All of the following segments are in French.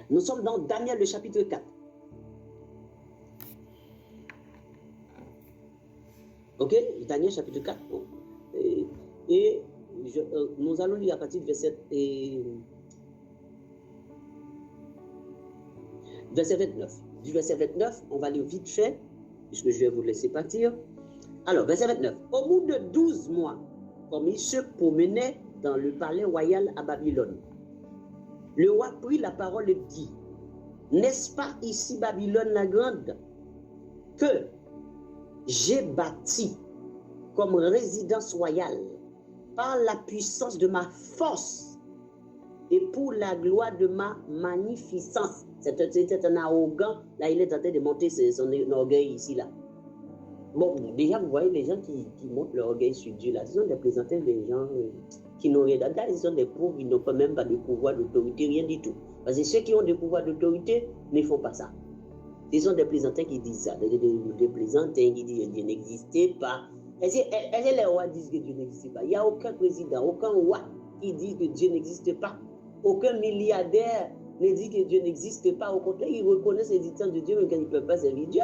Nous sommes dans Daniel, le chapitre 4. Ok, Daniel, chapitre 4. Bon. Nous allons lire à partir du verset 29. Du verset 29, on va lire vite fait, puisque je vais vous laisser partir. Alors, verset 29. Au bout de 12 mois, comme il se promenait dans le palais royal à Babylone, le roi prit la parole et dit, n'est-ce pas ici Babylone la grande, que j'ai bâti comme résidence royale par la puissance de ma force et pour la gloire de ma magnificence. C'est un arrogant, là il est en train de monter son orgueil ici, là. Bon, déjà vous voyez les gens qui montent leur orgueil sur Dieu, là, ce sont des plaisantins, des gens qui n'ont rien d'autre. Ils sont des pauvres, ils n'ont quand même pas de pouvoir d'autorité, rien du tout. Parce que ceux qui ont des pouvoirs d'autorité ne font pas ça. Ce sont des plaisantins qui disent ça, des plaisantins qui disent que Dieu n'existait pas. Est-ce que les rois disent que Dieu n'existe pas? Il n'y a aucun président, aucun roi qui dit que Dieu n'existe pas. Aucun milliardaire ne dit que Dieu n'existe pas. Au contraire, ils reconnaissent l'existence de Dieu, même quand ils ne peuvent pas servir Dieu.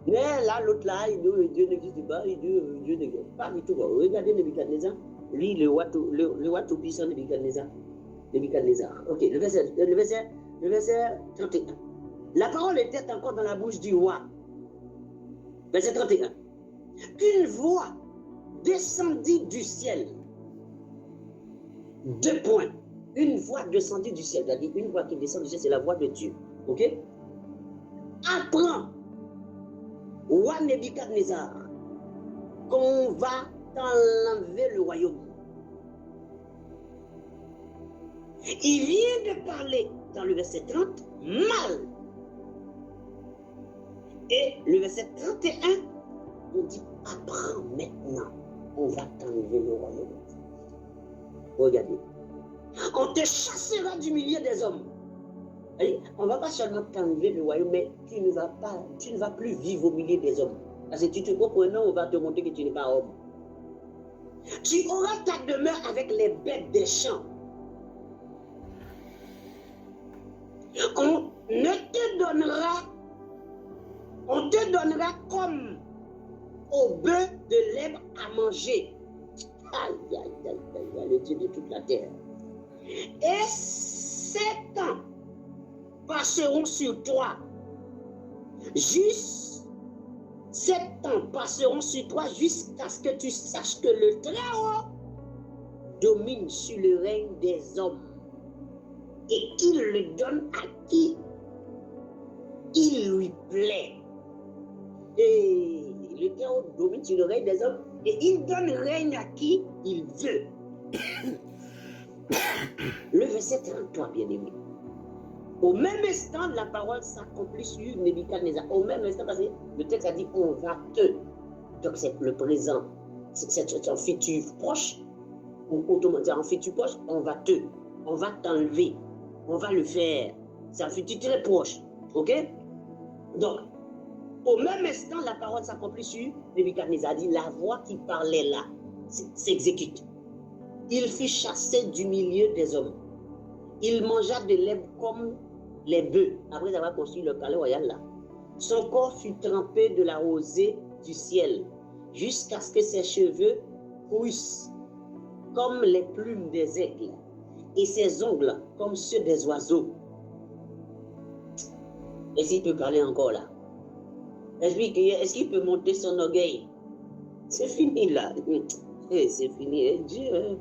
Mais là, l'autre là, il dit que Dieu n'existe pas, il dit que Dieu n'existe pas du tout. Regardez Nebuchadnezzar, lui, le roi tout-puissant Nebuchadnezzar. Ok, le verset 31. La parole était encore dans la bouche du roi. Verset 31. Une voix descendit du ciel. 2 points. Une voix descendit du ciel. C'est-à-dire une voix qui descend du ciel, c'est la voix de Dieu. Ok? Apprends, roi Nebuchadnezzar, qu'on va t'enlever le royaume. Il vient de parler dans le verset 30, mal. Et le verset 31, on dit, apprends maintenant, on va t'enlever le royaume. Regardez. On te chassera du milieu des hommes. On ne va pas seulement t'enlever le royaume, mais tu ne vas plus vivre au milieu des hommes. Parce que tu te comprends, on va te montrer que tu n'es pas homme. Tu auras ta demeure avec les bêtes des champs. On te donnera comme au bœuf de l'herbe à manger. Aïe, aïe, aïe, aïe, le Dieu de toute la terre. Et 7 ans passeront sur toi. Juste 7 ans passeront sur toi jusqu'à ce que tu saches que le Très-Haut domine sur le règne des hommes et qu'il le donne à qui il lui plaît. Et le Très-Haut domine sur le règne des hommes et il donne règne à qui il veut. Le verset 33, bien aimé. Au même instant, la parole s'accomplit sur Nebuchadnezzar. Au même instant, parce que le texte a dit on va te. Donc c'est le présent. C'est un futur proche. Ou autrement dit, en futur proche, on va t'enlever. On va le faire. C'est un futur très proche. Ok? Donc, au même instant, la parole s'accomplit sur Nebuchadnezzar. Dit la voix qui parlait là s'exécute. Il fut chassé du milieu des hommes. Il mangea de l'herbe comme les bœufs, après avoir construit le palais royal là. Son corps fut trempé de la rosée du ciel, jusqu'à ce que ses cheveux poussent comme les plumes des aigles, et ses ongles comme ceux des oiseaux. Est-ce qu'il peut parler encore là? Est-ce qu'il peut monter son orgueil? C'est fini là. C'est fini. Dieu.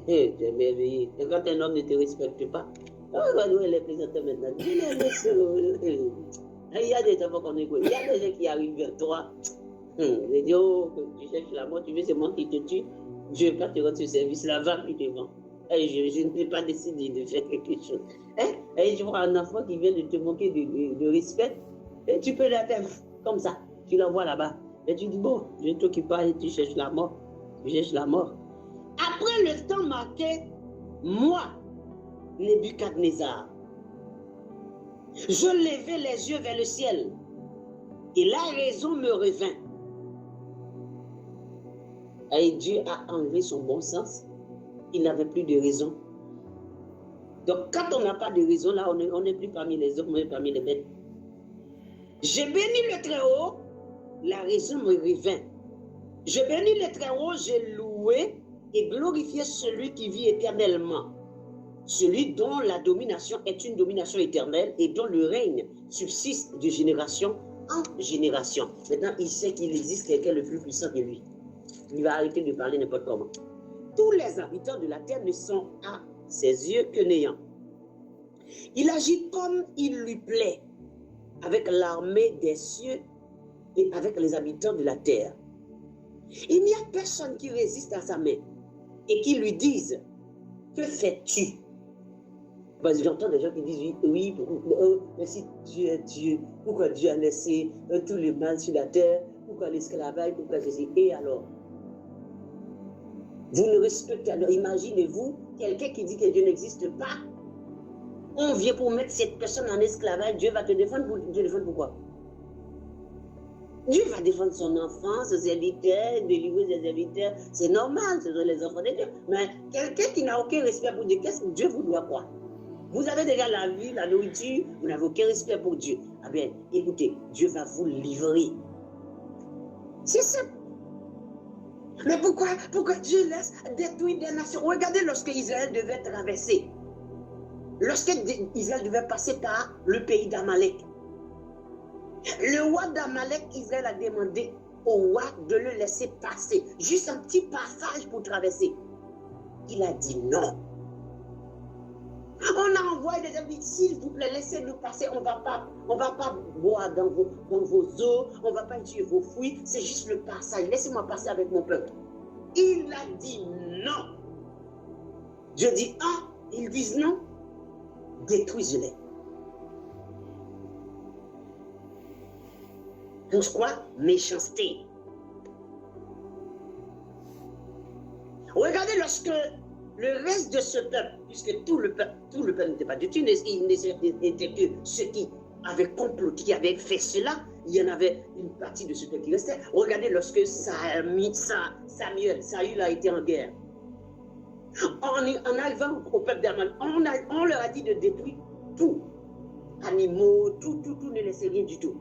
C'est merveilleux. Et quand un homme ne te respecte pas, on va nous les présenter maintenant. Il y a des enfants qu'on écoute. Il y a des gens qui arrivent vers toi. Ils disent, oh, tu cherches la mort, tu veux, c'est moi qui te tue. Je ne vais pas te rendre ce service là-bas, puis devant. Je ne peux pas décider de faire quelque chose. Et tu vois un enfant qui vient de te manquer de respect, et tu peux la faire comme ça. Tu l'envoies là-bas. Et tu dis, bon, je ne t'occupe pas et tu cherches la mort. Tu cherches la mort. Après le temps marqué, moi, Nebuchadnezzar, je levai les yeux vers le ciel et la raison me revint. Et Dieu a enlevé son bon sens. Il n'avait plus de raison. Donc, quand on n'a pas de raison, là, on n'est plus parmi les hommes, on est parmi les bêtes. Je bénis le Très-Haut, la raison me revint. Je bénis le Très-Haut, j'ai loué et glorifié celui qui vit éternellement. Celui dont la domination est une domination éternelle et dont le règne subsiste de génération en génération. Maintenant, il sait qu'il existe quelqu'un le plus puissant que lui. Il va arrêter de parler n'importe comment. Tous les habitants de la terre ne sont à ses yeux que néants. Il agit comme il lui plaît, avec l'armée des cieux et avec les habitants de la terre. Il n'y a personne qui résiste à sa main et qui lui dise, que fais-tu? J'entends des gens qui disent, oui, mais si Dieu est Dieu, pourquoi Dieu a laissé tout le mal sur la terre, pourquoi l'esclavage, pourquoi ceci? Et alors? Vous ne respectez, alors imaginez-vous, quelqu'un qui dit que Dieu n'existe pas, on vient pour mettre cette personne en esclavage, Dieu va te défendre, pourquoi? Dieu va défendre son enfant, ses serviteurs, délivrer ses serviteurs, c'est normal, ce sont les enfants de Dieu. Mais quelqu'un qui n'a aucun respect pour Dieu, qu'est-ce que Dieu vous doit quoi? Vous avez déjà la vie, la nourriture, vous n'avez aucun respect pour Dieu. Ah bien, écoutez, Dieu va vous livrer. C'est simple. Mais pourquoi Dieu laisse détruire des nations? Regardez lorsque Israël devait traverser. Lorsque Israël devait passer par le pays d'Amalek. Le roi d'Amalek, Israël a demandé au roi de le laisser passer. Juste un petit passage pour traverser. Il a dit non. On a envoyé des amis, s'il vous plaît, laissez-nous passer, on va pas boire dans vos eaux, on ne va pas tuer vos fruits, c'est juste le passage, laissez-moi passer avec mon peuple. Il a dit non. Je dis ils disent non, détruisez-les. Pourquoi? Méchanceté. Regardez lorsque le reste de ce peuple, puisque tout le peuple n'était pas du tout, il n'était que ceux qui avaient comploté, qui avaient fait cela, il y en avait une partie de ce peuple qui restait. Regardez lorsque Saül a été en guerre. En arrivant au peuple d'Amalek, on leur a dit de détruire tout. Animaux, tout, ne laissez rien du tout.